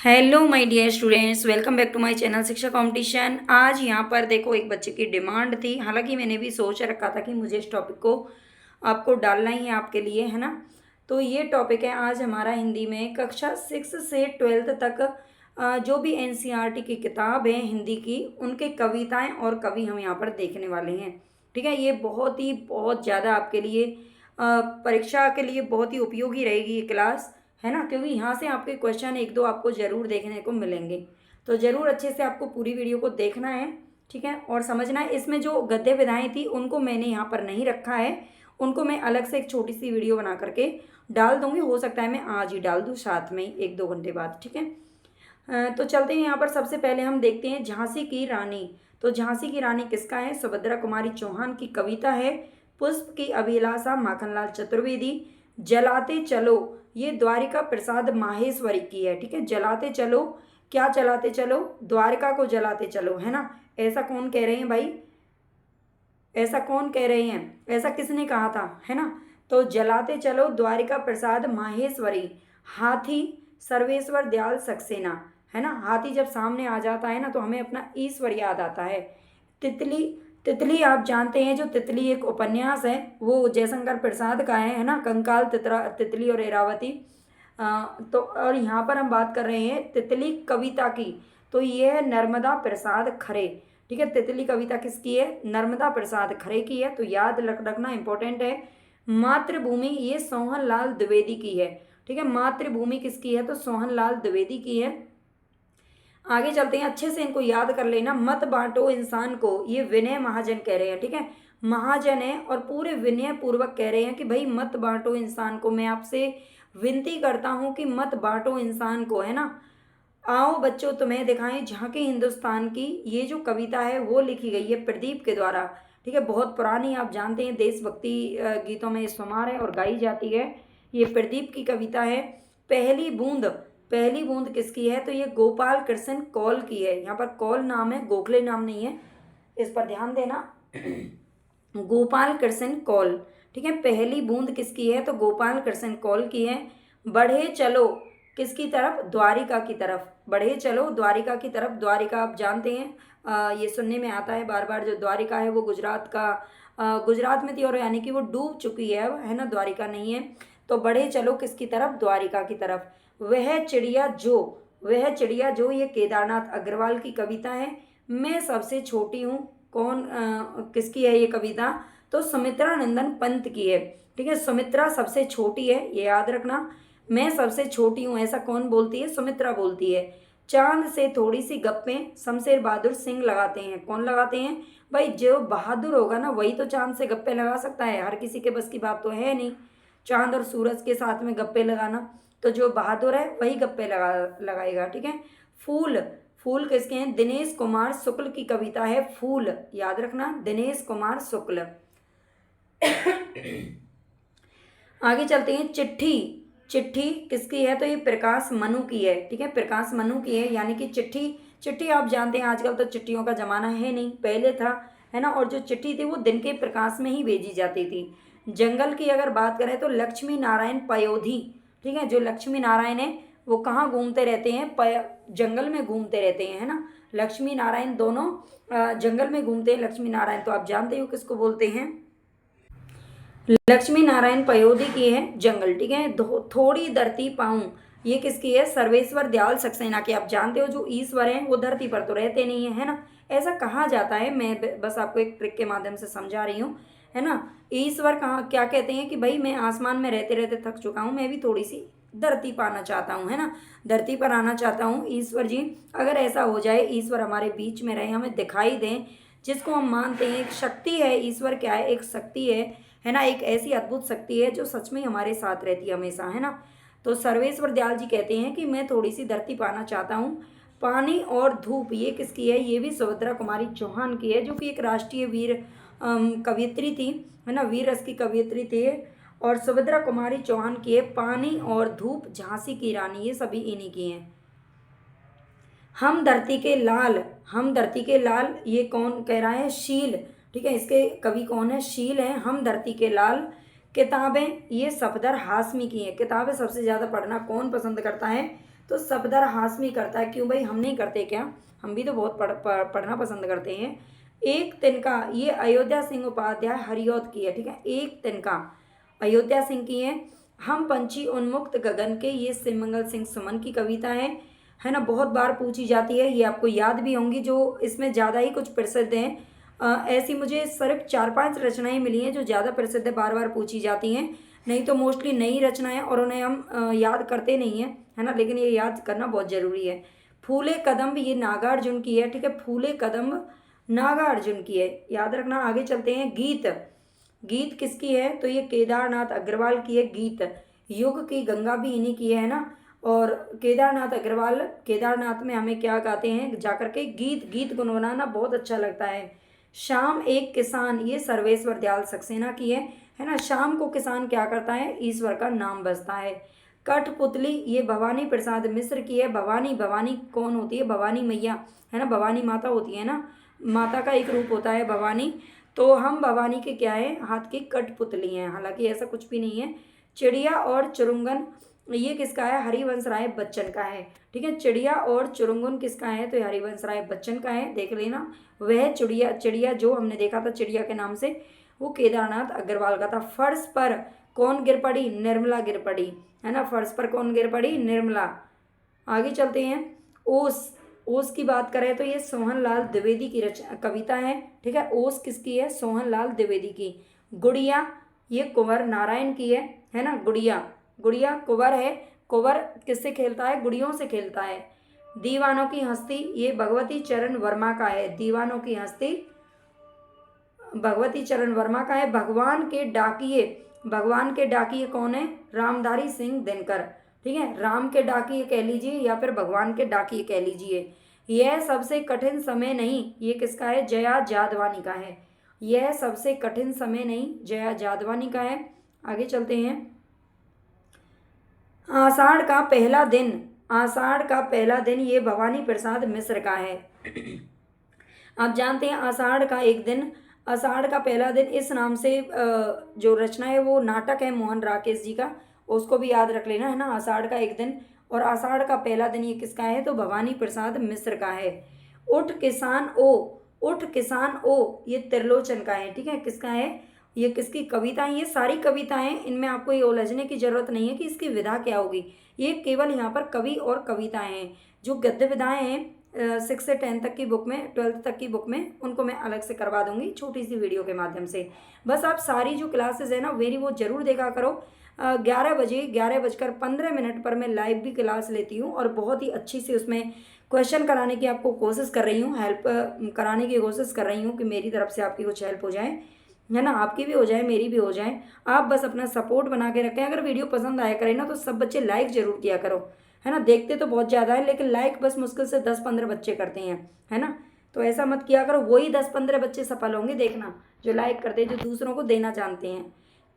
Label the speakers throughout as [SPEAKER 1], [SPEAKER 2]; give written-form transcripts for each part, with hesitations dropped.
[SPEAKER 1] Hello my dear students, welcome back to my channel Shiksha competition. आज यहाँ पर देखो, एक बच्चे की डिमांड थी। हालांकि मैंने भी सोच रखा था कि मुझे इस टॉपिक को आपको डालना ही है आपके लिए, है ना। तो ये टॉपिक है आज हमारा हिंदी में कक्षा 6 से 12 तक जो भी एनसीईआरटी की किताब है हिंदी की, उनके कविताएं और कवि हम यहाँ पर देखने वाले हैं। ठीक है, ये बहुत ज़्यादा आपके लिए परीक्षा के लिए बहुत ही उपयोगी रहेगी ये क्लास, है ना। क्योंकि यहाँ से आपके क्वेश्चन एक दो आपको ज़रूर देखने को मिलेंगे। तो ज़रूर अच्छे से आपको पूरी वीडियो को देखना है, ठीक है, और समझना है। इसमें जो गद्य विधाएं थी उनको मैंने यहाँ पर नहीं रखा है, उनको मैं अलग से एक छोटी सी वीडियो बना करके डाल दूँगी। हो सकता है मैं आज ही डाल दूँ, साथ में 1-2 घंटे बाद, ठीक है। तो चलते हैं यहाँ पर। सबसे पहले हम देखते हैं झांसी की रानी। तो झांसी की रानी किसका है? सुभद्रा कुमारी चौहान की कविता है। पुष्प की अभिलाषा माखनलाल चतुर्वेदी। जलाते चलो, ये द्वारिका प्रसाद माहेश्वरी की है, ठीक है। जलाते चलो, क्या चलाते चलो? द्वारिका को जलाते चलो, है ना। ऐसा कौन कह रहे हैं भाई? ऐसा कौन कह रहे हैं? ऐसा किसने कहा था, है ना। तो जलाते चलो द्वारिका प्रसाद माहेश्वरी। हाथी सर्वेश्वर दयाल सक्सेना, है ना। हाथी जब सामने आ जाता है ना तो हमें अपना ईश्वर याद आता है। तितली, तितली आप जानते हैं, जो तितली एक उपन्यास है वो जयशंकर प्रसाद का है ना। कंकाल तितली और एरावती। तो और यहाँ पर हम बात कर रहे हैं तितली कविता की। तो ये है नर्मदा प्रसाद खरे, ठीक है। तितली कविता किसकी है? नर्मदा प्रसाद खरे की है, तो याद रखना इंपॉर्टेंट है। मातृभूमि ये सोहन लाल द्विवेदी की है, ठीक है। मातृभूमि किसकी है? तो सोहन लाल द्विवेदी की है। आगे चलते हैं, अच्छे से इनको याद कर लेना। मत बांटो इंसान को, ये विनय महाजन कह रहे हैं, ठीक है। महाजन है और पूरे विनय पूर्वक कह रहे हैं कि भाई मत बांटो इंसान को। मैं आपसे विनती करता हूं कि मत बांटो इंसान को, है ना। आओ बच्चों तुम्हें दिखाएं झांकी हिंदुस्तान की। ये जो कविता है वो लिखी गई है प्रदीप के द्वारा, ठीक है। बहुत पुरानी, आप जानते हैं देशभक्ति गीतों में शुमार है और गाई जाती है। ये प्रदीप की कविता है। पहली बूंद, पहली बूंद किसकी है? तो ये गोपाल कृष्ण कौल की है। यहाँ पर कौल नाम है, गोखले नाम नहीं है, इस पर ध्यान देना। गोपाल कृष्ण कौल, ठीक है। पहली बूंद किसकी है? तो गोपाल कृष्ण कौल की है। बढ़े चलो किसकी तरफ? द्वारिका की तरफ। बढ़े चलो द्वारिका की तरफ। द्वारिका आप जानते हैं, ये सुनने में आता है बार बार, जो द्वारिका है वो गुजरात का, गुजरात में थी और यानी कि वो डूब चुकी है अब, है ना, द्वारिका नहीं है। तो बढ़े चलो किसकी तरफ? द्वारिका की तरफ। वह चिड़िया जो, वह चिड़िया जो, ये केदारनाथ अग्रवाल की कविता है। मैं सबसे छोटी हूँ, कौन किसकी है ये कविता? तो सुमित्रा नंदन पंत की है, ठीक है। सुमित्रा सबसे छोटी है, ये याद रखना। मैं सबसे छोटी हूँ ऐसा कौन बोलती है? सुमित्रा बोलती है। चांद से थोड़ी सी गप्पें शमशेर बहादुर सिंह लगाते हैं। कौन लगाते हैं भाई? जो बहादुर होगा ना वही तो चांद से गप्पे लगा सकता है, हर किसी के बस की बात तो है नहीं चांद और सूरज के साथ में गप्पे लगाना। तो जो बहादुर है वही गप्पे लगाएगा, ठीक है। फूल, फूल किसके हैं? दिनेश कुमार शुक्ल की कविता है फूल, याद रखना, दिनेश कुमार शुक्ल। आगे चलते हैं। चिट्ठी, चिट्ठी किसकी है? तो ये प्रकाश मनु की है, ठीक है। प्रकाश मनु की है, यानी कि चिट्ठी, चिट्ठी आप जानते हैं आजकल तो चिट्ठियों का जमाना है नहीं, पहले था, है ना। और जो चिट्ठी थी वो दिन के प्रकाश में ही भेजी जाती थी। जंगल की अगर बात करें तो लक्ष्मी नारायण पयोधी, ठीक है। जो लक्ष्मी नारायण है वो कहाँ घूमते रहते हैं? जंगल में घूमते रहते हैं, है ना। लक्ष्मी नारायण दोनों जंगल में घूमते हैं। लक्ष्मी नारायण तो आप जानते हो किसको बोलते हैं? लक्ष्मी नारायण पयोधी की है जंगल, ठीक है। थोड़ी धरती पाऊं, ये किसकी है? सर्वेश्वर दयाल सक्सेना की। आप जानते हो जो ईश्वर हैं वो धरती पर तो रहते नहीं है, है ना। ऐसा कहा जाता है, मैं बस आपको एक ट्रिक के माध्यम से समझा रही हूँ, है ना। ईश्वर कहाँ क्या कहते हैं कि भाई मैं आसमान में रहते रहते थक चुका हूँ, मैं भी थोड़ी सी धरती पाना चाहता हूँ, है ना, धरती पर आना चाहता हूँ। ईश्वर जी अगर ऐसा हो जाए, ईश्वर हमारे बीच में रहे, हमें दिखाई दें, जिसको हम मानते हैं एक शक्ति है। ईश्वर क्या है? एक शक्ति है ना। एक ऐसी अद्भुत शक्ति है जो सच में हमारे साथ रहती है हमेशा, है ना। तो सर्वेश्वर दयाल जी कहते हैं कि मैं थोड़ी सी धरती पाना चाहता हूँ। पानी और धूप, ये किसकी है? ये भी सुभद्रा कुमारी चौहान की है, जो कि एक राष्ट्रीय वीर कवियत्री थी, है ना, वीर रस की कवियत्री थी। और सुभद्रा कुमारी चौहान की है पानी और धूप, झांसी की रानी, ये सभी इन्हीं की हैं। हम धरती के लाल, हम धरती के लाल, ये कौन कह रहा है? शील, ठीक है। इसके कवि कौन है? शील है। हम धरती के लाल। किताबें, ये सफदर हाशमी की हैं। किताबें सबसे ज़्यादा पढ़ना कौन पसंद करता है? तो सफदर हाशमी करता है। क्यों भाई, हम नहीं करते क्या? हम भी तो बहुत पढ़ना पसंद करते हैं। एक तिनका, ये अयोध्या सिंह उपाध्याय हरिऔध की है, ठीक है। एक तिनका अयोध्या सिंह की है। हम पंछी उन्मुक्त गगन के, ये सिमंगल सिंह सुमन की कविता है ना। बहुत बार पूछी जाती है, ये आपको याद भी होंगी, जो इसमें ज़्यादा ही कुछ प्रसिद्ध हैं। ऐसी मुझे सिर्फ 4-5 रचनाएं मिली हैं जो ज़्यादा प्रसिद्ध बार बार पूछी जाती हैं, नहीं तो मोस्टली नई रचनाएं और उन्हें हम याद करते नहीं हैं, है ना। लेकिन ये याद करना बहुत ज़रूरी है। फूले कदम्ब, ये नागार्जुन की है, ठीक है। फूले कदम्ब नागार्जुन की है, याद रखना। आगे चलते हैं। गीत, गीत किसकी है? तो ये केदारनाथ अग्रवाल की है गीत। युग की गंगा भी इन्हीं की है ना। और केदारनाथ अग्रवाल, केदारनाथ में हमें क्या गाते हैं जाकर के? गीत। गीत गुनगुनाना बहुत अच्छा लगता है। शाम एक किसान, ये सर्वेश्वर दयाल सक्सेना की है ना। शाम को किसान क्या करता है? ईश्वर का नाम बजता है। कठपुतली, ये भवानी प्रसाद मिश्र की है। भवानी, भवानी कौन होती है? भवानी मैया, है ना। भवानी माता होती है ना, माता का एक रूप होता है भवानी। तो हम भवानी के क्या है? हाथ की कठपुतली हैं, हालांकि ऐसा कुछ भी नहीं है। चिड़िया और चुरुंगन, ये किसका है? हरिवंश राय बच्चन का है, ठीक है। चिड़िया और चुरुंगन किसका है? तो हरिवंश राय बच्चन का है, देख लेना। वह चिड़िया, चिड़िया जो हमने देखा था चिड़िया के नाम से, वो केदारनाथ अग्रवाल का था। फर्श पर कौन गिर पड़ी? निर्मला गिर पड़ी, है ना। फर्श पर कौन गिर पड़ी? निर्मला। आगे चलते हैं। ओस, ओस की बात करें तो ये सोहन लाल द्विवेदी की कविता है, ठीक है। ओस किसकी है? सोहन लाल द्विवेदी की। गुड़िया, ये कुंवर नारायण की है ना। गुड़िया, गुड़िया कुंवर है। कुंवर किससे खेलता है? गुड़ियों से खेलता है। दीवानों की हस्ती, ये भगवती चरण वर्मा का है। दीवानों की हस्ती भगवती चरण वर्मा का है। भगवान के डाकिए, भगवान के डाकिए कौन है? रामधारी सिंह दिनकर, ठीक है। राम के डाकिए कह लीजिए या फिर भगवान के डाकिए कह लीजिए। यह सबसे कठिन समय नहीं, ये किसका है? जया जादवानी का है। यह सबसे कठिन समय नहीं, जया जादवानी का है। आगे चलते हैं। आषाढ़ का पहला दिन, आषाढ़ का पहला दिन, ये भवानी प्रसाद मिश्र का है। आप जानते हैं आषाढ़ का एक दिन, आषाढ़ का पहला दिन, इस नाम से जो रचना है वो नाटक है मोहन राकेश जी का, उसको भी याद रख लेना, है ना। आषाढ़ का एक दिन और आषाढ़ का पहला दिन, ये किसका है? तो भवानी प्रसाद मिश्र का है। उठ किसान ओ, उठ किसान ओ, ये त्रिलोचन का है, ठीक है। किसका है? ये किसकी कविता है? ये सारी कविताएं, इनमें आपको ये उलझने की जरूरत नहीं है कि इसकी विधा क्या होगी। ये केवल यहाँ पर कवि और कविताएं हैं। जो गद्य विधाएं हैं 6 से 10 तक की बुक में, 12th तक की बुक में, उनको मैं अलग से करवा दूंगी छोटी सी वीडियो के माध्यम से। बस आप सारी जो क्लासेस है ना मेरी, वो जरूर देखा करो। 11 बजे, 11:15 पर मैं लाइव भी क्लास लेती हूँ और बहुत ही अच्छी से उसमें क्वेश्चन कराने की आपको कोशिश कर रही हूँ, हेल्प कराने की कोशिश कर रही हूँ कि मेरी तरफ से आपकी कुछ हेल्प हो जाए, है ना। आपकी भी हो जाए, मेरी भी हो जाए। आप बस अपना सपोर्ट बना के रखें। अगर वीडियो पसंद आया करे ना तो सब बच्चे लाइक जरूर किया करो, है ना। देखते तो बहुत ज़्यादा है लेकिन लाइक बस मुश्किल से 10-15 बच्चे करते हैं, है ना। तो ऐसा मत किया करो, वही 10-15 बच्चे सफल होंगे देखना जो लाइक करते हैं, जो दूसरों को देना जानते हैं।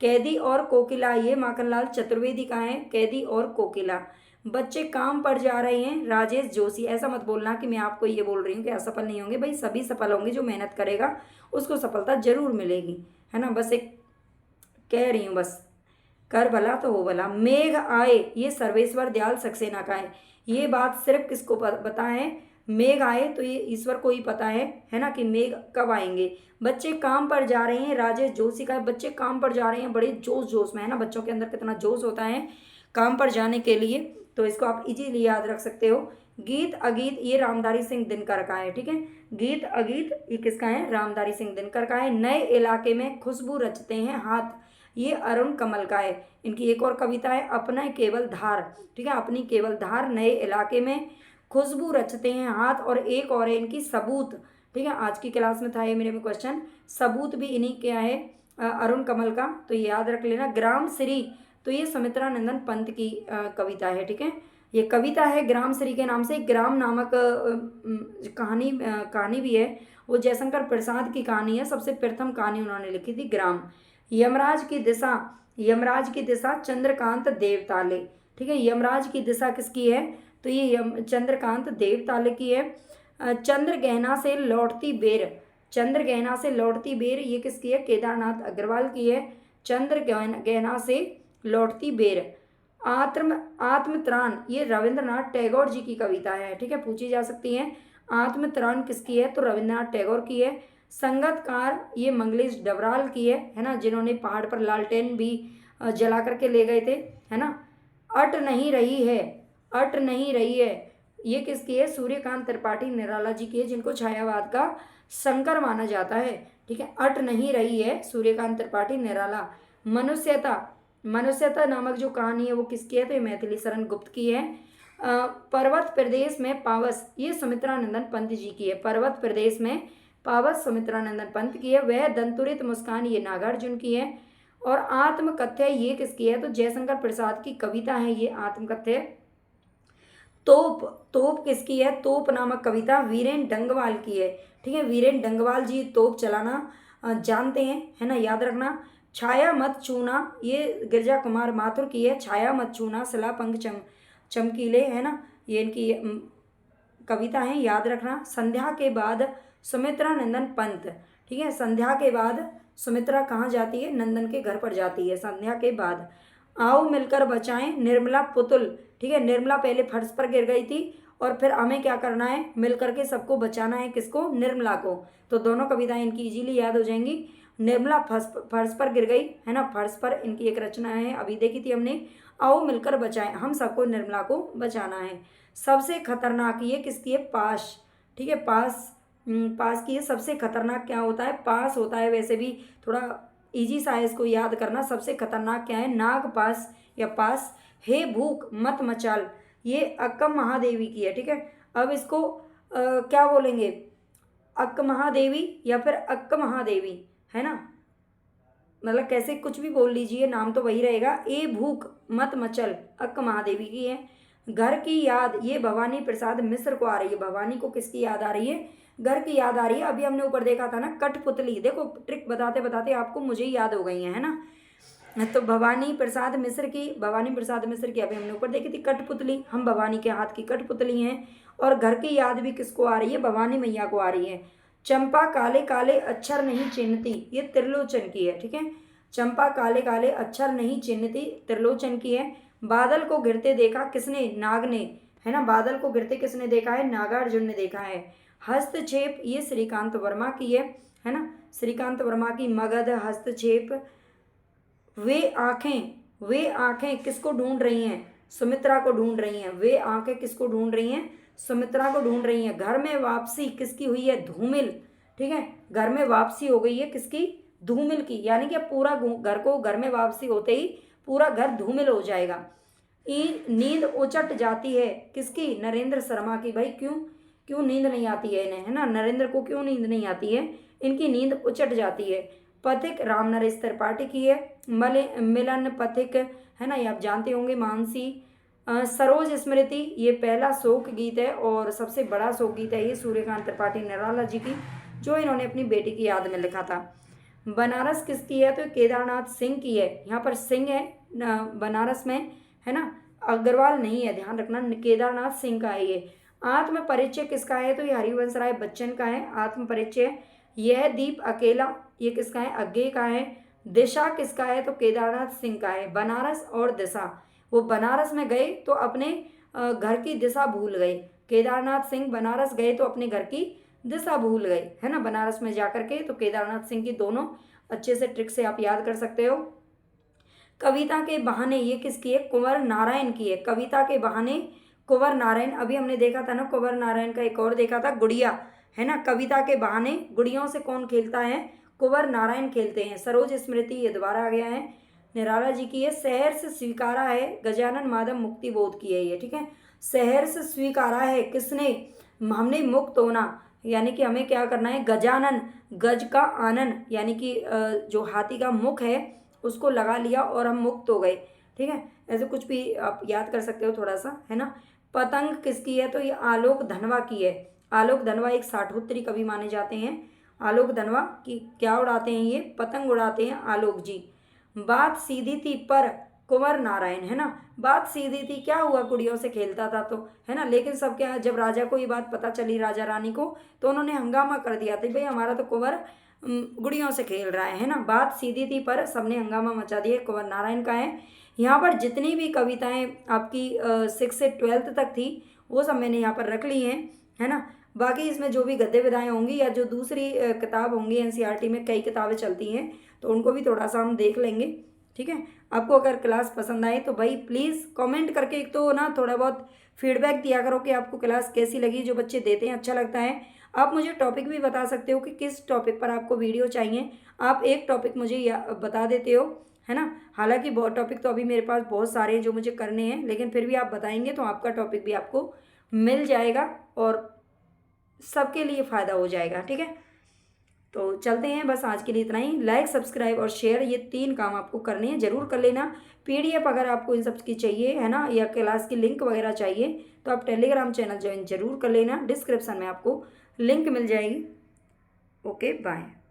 [SPEAKER 1] कैदी और कोकिला, ये माखनलाल चतुर्वेदी का है। कैदी और कोकिला। बच्चे काम पर जा रहे हैं, राजेश जोशी। ऐसा मत बोलना कि मैं आपको ये बोल रही हूँ कि असफल नहीं होंगे, भाई सभी सफल होंगे। जो मेहनत करेगा उसको सफलता जरूर मिलेगी, है ना। बस एक कह रही हूँ, बस कर भला तो हो भला। मेघ आए, ये सर्वेश्वर दयाल सक्सेना का है। ये बात सिर्फ किसको पता है? मेघ आए तो ये ईश्वर को ही पता है ना, कि मेघ कब आएंगे। बच्चे काम पर जा रहे हैं, राजेश जोशी का है। बच्चे काम पर जा रहे हैं बड़े जोश जोश में, है ना। बच्चों के अंदर कितना जोश होता है काम पर जाने के लिए, तो इसको आप इजीली याद रख सकते हो। गीत अगीत, ये रामधारी सिंह दिनकर का है, ठीक है। गीत अगीत ये किसका है? रामधारी सिंह दिनकर का है। नए इलाके में खुशबू रचते हैं हाथ, ये अरुण कमल का है। इनकी एक और कविता है, अपना केवल धार, ठीक है। अपनी केवल धार, नए इलाके में खुशबू रचते हैं हाथ, और एक और है इनकी सबूत, ठीक है। आज की क्लास में था ये मेरे में क्वेश्चन, सबूत भी इन्हीं क्या है? अरुण कमल का, तो ये याद रख लेना। ग्राम श्री, तो ये सुमित्रा नंदन पंत की कविता है, ठीक है। ये कविता है ग्राम श्री के नाम से। ग्राम नामक कहानी भी है, वो जयशंकर प्रसाद की कहानी है। सबसे प्रथम कहानी उन्होंने लिखी थी ग्राम। यमराज की दिशा, यमराज की दिशा चंद्रकांत देवताले, ठीक है। यमराज की दिशा किसकी है? तो ये चंद्रकांत देवताले की है। चंद्र गहना से लौटती बेर, चंद्र गहना से लौटती बेर, ये किसकी है? केदारनाथ अग्रवाल की है। चंद्र गहना से लौटती बेर। आत्मत्राण ये रविंद्रनाथ टैगोर जी की कविता है, ठीक है, पूछी जा सकती है। आत्मत्राण किसकी है, तो रविंद्रनाथ टैगोर की है। संगतकार ये मंगलेश डबराल की है ना, जिन्होंने पहाड़ पर लालटेन भी जला करके ले गए थे, है ना। अट नहीं रही है, अट नहीं रही है, ये किसकी है, सूर्यकांत त्रिपाठी निराला जी की है, जिनको छायावाद का शंकर माना जाता है, ठीक है। अट नहीं रही है, सूर्यकांत त्रिपाठी निराला। मनुष्यता, मनुष्यता नामक जो कहानी है वो किसकी है, तो ये मैथिली शरण गुप्त की है। पर्वत प्रदेश में पावस ये सुमित्रानंदन पंत जी की है, पर्वत प्रदेश में पावस सुमित्रानंदन पंत की है। वह दंतुरित मुस्कान ये नागार्जुन की है। और आत्मकथ्य ये किसकी है, तो जयशंकर प्रसाद की कविता है ये आत्मकथ्य। तोप, तोप किसकी है, तोप नामक कविता वीरेंद्र डंगवाल की है, ठीक है। वीरेंद्र डंगवाल जी तोप चलाना जानते हैं, है ना, याद रखना। छाया मत छूना ये गिरजा कुमार माथुर की है, छाया मत छूना सिला पंख चमकीले, है ना, ये इनकी कविता है, याद रखना। संध्या के बाद सुमित्रानंदन पंत, ठीक है, संध्या के बाद सुमित्रा कहाँ जाती है, नंदन के घर पर जाती है संध्या के बाद। आओ मिलकर बचाएं निर्मला पुतुल, ठीक है, निर्मला पहले फर्श पर गिर गई थी और फिर हमें क्या करना है, मिलकर के सबको बचाना है, किसको, निर्मला को। तो दोनों कविताएं इनकी इजीली याद हो जाएंगी। निर्मला फर्श पर गिर गई, है ना, फर्श पर इनकी एक रचना है, अभी देखी थी हमने। आओ मिलकर बचाएं, हम सबको निर्मला को बचाना है। सबसे खतरनाक ये किसकी है, पास, ठीक है, पास, पास की है। सबसे खतरनाक क्या होता है, पास होता है, वैसे भी थोड़ा इजी सा है, इसको याद करना। सबसे खतरनाक क्या है, नाग पास या पास। हे भूख मत मचाल ये अक्कम महादेवी की है, ठीक है। अब इसको क्या बोलेंगे, अक्क महादेवी या फिर अक्क महादेवी, है ना, मतलब कैसे कुछ भी बोल लीजिए, नाम तो वही रहेगा। ए भूख मत मचल अक्क महादेवी की है। घर की याद ये भवानी प्रसाद मिश्र को आ रही है, भवानी को किसकी याद आ रही है, घर की याद आ रही है। अभी हमने ऊपर देखा था ना कठपुतली, देखो ट्रिक बताते बताते आपको मुझे ही याद हो गई है ना। तो भवानी प्रसाद मिश्र की, भवानी प्रसाद मिश्र की अभी हमने ऊपर देखी थी कठपुतली, हम भवानी के हाथ की कठपुतली हैं। और घर की याद भी किसको आ रही है, भवानी मैया को आ रही है। चंपा काले काले अक्षर नहीं चिन्हती ये त्रिलोचन की है, ठीक है। चंपा काले काले अक्षर नहीं चिन्हती त्रिलोचन की है। बादल को गिरते देखा किसने, नाग ने, है ना, बादल को गिरते किसने देखा है, नागार्जुन ने देखा है। हस्तक्षेप ये श्रीकांत वर्मा की है ना, श्रीकांत वर्मा की मगध हस्तक्षेप। वे आंखें किसको ढूंढ रही हैं, सुमित्रा को ढूंढ रही हैं। वे आंखें किसको ढूंढ रही हैं, सुमित्रा को ढूंढ रही हैं। घर में वापसी किसकी हुई है, धूमिल, ठीक है, घर में वापसी हो गई है किसकी, धूमिल की, यानी कि पूरा घर में वापसी होते ही पूरा घर धूमिल हो जाएगा। नींद उचट जाती है किसकी, नरेंद्र शर्मा की। भाई क्यों क्यों नींद नहीं आती है इन्हें, है ना, नरेंद्र को क्यों नींद नहीं आती है, इनकी नींद उचट जाती है। पथिक राम नरेश त्रिपाठी की है। मिलन पथिक, है ना, ये आप जानते होंगे, मानसी। सरोज स्मृति ये पहला शोक गीत है और सबसे बड़ा शोक गीत है ये सूर्यकांत त्रिपाठी निराला जी की, जो इन्होंने अपनी बेटी की याद में लिखा था। बनारस किसकी है, तो केदारनाथ सिंह की है, यहाँ पर सिंह है बनारस में, है ना, अग्रवाल नहीं है, ध्यान रखना, केदारनाथ सिंह का है ये। आत्म परिचय किसका है, तो ये हरिवंश राय बच्चन का है आत्म परिचय। यह दीप अकेला ये किसका है, अज्ञे का है। दिशा किसका है, तो केदारनाथ सिंह का है। बनारस और दिशा, वो बनारस में गए तो अपने घर की दिशा भूल गए। केदारनाथ सिंह बनारस गए तो अपने घर की दिशा भूल गए, है ना, बनारस में जाकर के। तो केदारनाथ सिंह की दोनों अच्छे से ट्रिक से आप याद कर सकते हो। कविता के बहाने ये किसकी है, कुंवर नारायण की है। कविता के बहाने कुंवर नारायण, अभी हमने देखा था ना कुंवर नारायण का एक और देखा था गुड़िया, है ना। कविता के बहाने गुड़ियों से कौन खेलता है, कुंवर नारायण खेलते हैं। सरोज स्मृति ये दोबारा आ गया है, निराला जी की है। शहर से स्वीकारा है गजानन माधव मुक्ति बोध की है ये, ठीक है। शहर से स्वीकारा है किसने, हमने मुक्त होना, यानी कि हमें क्या करना है, गजानन, गज का आनन, यानी कि जो हाथी का मुख है उसको लगा लिया और हम मुक्त हो गए, ठीक है। ऐसे कुछ भी आप याद कर सकते हो थोड़ा सा, है ना। पतंग किसकी है, तो ये आलोक धनवा की है। आलोक धनवा एक साठोत्तरी कवि माने जाते हैं। आलोक धनवा की क्या उड़ाते हैं, ये पतंग उड़ाते हैं आलोक जी। बात सीधी थी पर कुंवर नारायण, है ना, बात सीधी थी, क्या हुआ, कुड़ियों से खेलता था तो, है ना, लेकिन सब क्या, जब राजा को ये बात पता चली, राजा रानी को, तो उन्होंने हंगामा कर दिया था, भाई हमारा तो कुंवर गुड़ियों से खेल रहा है ना। बात सीधी थी पर सबने हंगामा मचा दिया, कुंवर नारायण का है। यहाँ पर जितनी भी कविताएं आपकी 6 से 12th तक थी वो सब मैंने यहाँ पर रख ली हैं, है ना। बाकी इसमें जो भी गद्य विधाएं होंगी या जो दूसरी किताब होंगी, एनसीईआरटी में कई किताबें चलती हैं तो उनको भी थोड़ा सा हम देख लेंगे, ठीक है। आपको अगर क्लास पसंद आए तो भाई प्लीज़ कमेंट करके एक तो ना थोड़ा बहुत फीडबैक दिया करो कि आपको क्लास कैसी लगी। जो बच्चे देते हैं अच्छा लगता है। आप मुझे टॉपिक भी बता सकते हो कि किस टॉपिक पर आपको वीडियो चाहिए। आप एक टॉपिक मुझे बता देते हो, है ना। हालांकि बहुत टॉपिक तो अभी मेरे पास बहुत सारे हैं जो मुझे करने हैं, लेकिन फिर भी आप बताएंगे तो आपका टॉपिक भी आपको मिल जाएगा और सबके लिए फ़ायदा हो जाएगा, ठीक है। तो चलते हैं, बस आज के लिए इतना ही। लाइक, सब्सक्राइब और शेयर ये 3 काम आपको करने हैं, ज़रूर कर लेना। पीडीएफ अगर आपको इन सब की चाहिए, है ना, या क्लास की लिंक वगैरह चाहिए तो आप टेलीग्राम चैनल ज्वाइन जरूर कर लेना। डिस्क्रिप्शन में आपको लिंक मिल जाएगी। Okay, bye.